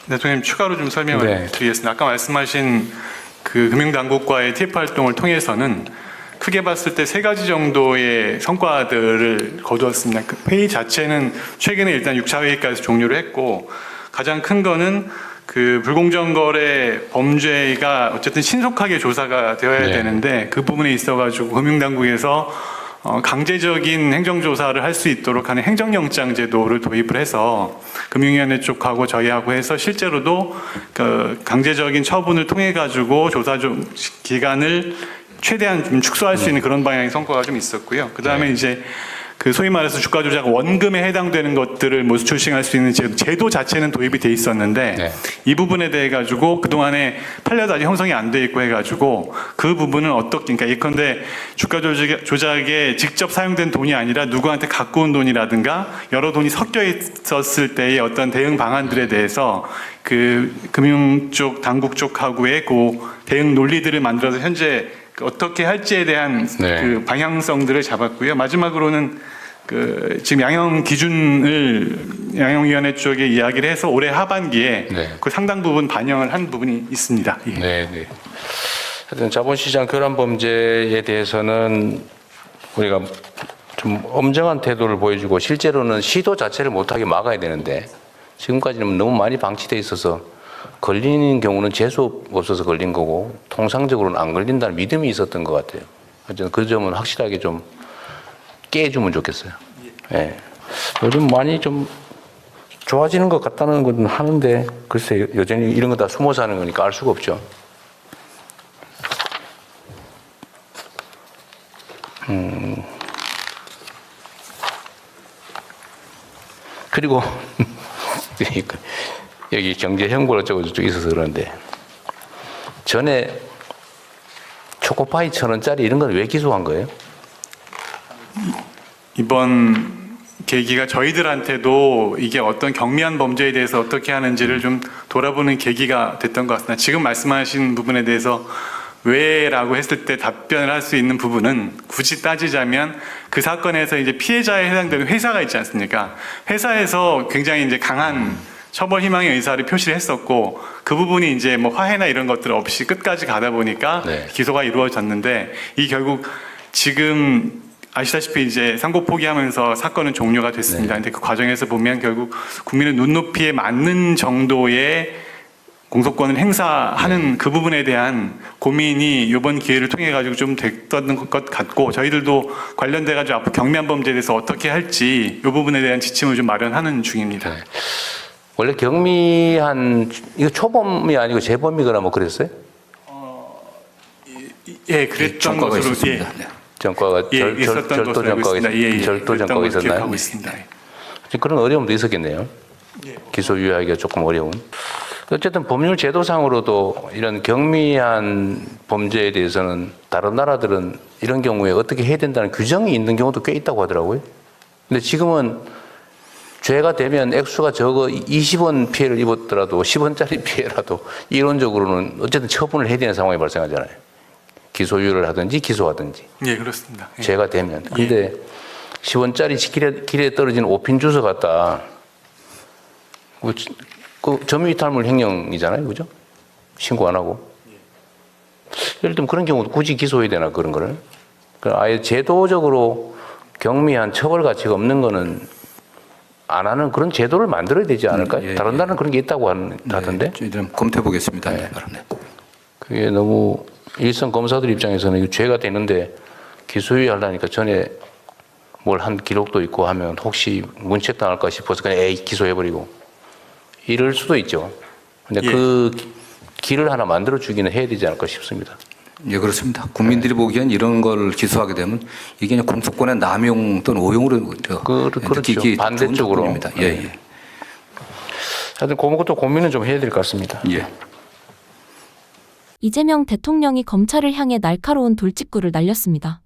대통령 추가로 좀 설명을 네. 드리겠습니다. 아까 말씀하신 그 금융당국과의 TF 활동을 통해서는 크게 봤을 때 세 가지 정도의 성과들을 거두었습니다. 그 회의 자체는 최근에 일단 6차 회의까지 종료를 했고, 가장 큰 거는 그 불공정거래 범죄가 어쨌든 신속하게 조사가 되어야 네. 되는데, 그 부분에 있어가지고 금융당국에서 강제적인 행정조사를 할 수 있도록 하는 행정영장 제도를 도입을 해서 금융위원회 쪽하고 저희하고 해서 실제로도 그 강제적인 처분을 통해 가지고 조사 기간을 최대한 좀 축소할 수 있는 그런 방향의 성과가 좀 있었고요. 그 다음에 이제 그 소위 말해서 주가 조작 원금에 해당되는 것들을 뭐 수출싱할 수 있는 제도 자체는 도입이 돼 있었는데, 네. 이 부분에 대해 가지고 그동안에 판례도 아직 형성이 안 돼 있고 해가지고 그 부분은 어떻게, 그러니까 예컨대 주가 조작에 직접 사용된 돈이 아니라 누구한테 갖고 온 돈이라든가 여러 돈이 섞여 있었을 때의 어떤 대응 방안들에 대해서 그 금융 쪽 당국 쪽하고의 그 대응 논리들을 만들어서 현재 어떻게 할지에 대한 네. 그 방향성들을 잡았고요. 마지막으로는 그 지금 양형위원회 쪽에 이야기를 해서 올해 하반기에 네. 그 상당 부분 반영을 한 부분이 있습니다. 예. 네, 네. 하여튼 자본시장 교란 범죄에 대해서는 우리가 좀 엄정한 태도를 보여주고 실제로는 시도 자체를 못하게 막아야 되는데 지금까지는 너무 많이 방치돼 있어서 걸리는 경우는 재수 없어서 걸린 거고 통상적으로는 안 걸린다는 믿음이 있었던 것 같아요. 하여튼 그 점은 확실하게 좀 깨주면 좋겠어요. 예. 요즘 많이 좀 좋아지는 것 같다는 건 하는데 글쎄 여전히 이런 거 다 숨어서 하는 거니까 알 수가 없죠. 그리고 여기 경제 형벌 어쩌고 저쩌고 있어서 그러는데 전에 초코파이 1,000원짜리 이런 건 왜 기소한 거예요? 이번 계기가 저희들한테도 이게 어떤 경미한 범죄에 대해서 어떻게 하는지를 좀 돌아보는 계기가 됐던 것 같습니다. 지금 말씀하신 부분에 대해서 왜라고 했을 때 답변을 할 수 있는 부분은 굳이 따지자면 그 사건에서 이제 피해자에 해당되는 회사가 있지 않습니까? 회사에서 굉장히 이제 강한 처벌 희망의 의사를 표시를 했었고, 그 부분이 이제 뭐 화해나 이런 것들 없이 끝까지 가다 보니까 네. 기소가 이루어졌는데, 이 결국 지금 아시다시피 이제 상고 포기하면서 사건은 종료가 됐습니다. 네. 근데 그 과정에서 보면 결국 국민의 눈높이에 맞는 정도의 공소권을 행사하는 그 부분에 대한 고민이 이번 기회를 통해 가지고 좀 됐던 것 같고, 저희들도 관련돼 가지고 앞으로 경미한 범죄에 대해서 어떻게 할지 이 부분에 대한 지침을 좀 마련하는 중입니다. 네. 원래 경미한 이거 초범이 아니고 재범이거나 뭐 그랬어요? 예, 그랬던 전과가 것으로 있었습니다. 네. 전과가 있었던 절도 것으로 알고 전과가 있습니다. 예, 절도 전과가 있었나요? 기억하고 있습니다. 예. 그런 어려움도 있었겠네요. 기소 유예하기가 조금 어려운. 어쨌든 법률 제도상으로도 이런 경미한 범죄에 대해서는 다른 나라들은 이런 경우에 어떻게 해야 된다는 규정이 있는 경우도 꽤 있다고 하더라고요. 근데 지금은 죄가 되면 액수가 적어 20원 피해를 입었더라도 10원짜리 피해라도 이론적으로는 어쨌든 처분을 해야 되는 상황이 발생하잖아요. 기소유예를 하든지 기소하든지. 예, 그렇습니다. 예. 죄가 되면. 근데 10원짜리 길에 떨어진 5핀 주워 갖다 그 점유이탈물 횡령이잖아요. 그죠? 신고 안 하고. 예를 들면 그런 경우도 굳이 기소해야 되나, 그런 거를. 아예 제도적으로 경미한 처벌 가치가 없는 거는 안 하는 그런 제도를 만들어야 되지 않을까요? 예, 다른 예. 나라는 그런 게 있다고 하던데. 저희들은 검토해 보겠습니다. 네. 네. 그게 너무 일선 검사들 입장에서는 이거 죄가 되는데 기소유예 하려니까 전에 뭘 한 기록도 있고 하면 혹시 문책당할까 싶어서 그냥 에이 기소해버리고 이럴 수도 있죠. 근데 예. 그 길을 하나 만들어 주기는 해야 되지 않을까 싶습니다. 예, 그렇습니다. 국민들이 보기엔 이런 걸 기소하게 되면 이게 그냥 공소권의 남용 또는 오용으로 그렇죠. 느끼기 반대쪽으로. 좋은 조건입니다. 예, 예. 하여튼 그것도 고민은 좀 해야 될 것 같습니다. 예. 이재명 대통령이 검찰을 향해 날카로운 돌직구를 날렸습니다.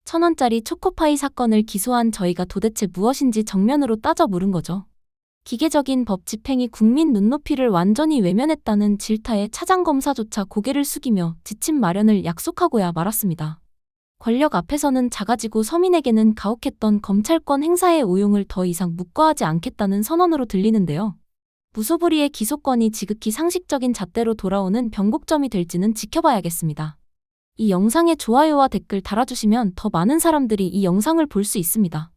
1,000원짜리 초코파이 사건을 기소한 저희가 도대체 무엇인지 정면으로 따져 물은 거죠. 기계적인 법 집행이 국민 눈높이를 완전히 외면했다는 질타에 차장검사조차 고개를 숙이며 지침 마련을 약속하고야 말았습니다. 권력 앞에서는 작아지고 서민에게는 가혹했던 검찰권 행사의 오용을 더 이상 묵과하지 않겠다는 선언으로 들리는데요. 무소불위의 기소권이 지극히 상식적인 잣대로 돌아오는 변곡점이 될지는 지켜봐야겠습니다. 이 영상에 좋아요와 댓글 달아주시면 더 많은 사람들이 이 영상을 볼 수 있습니다.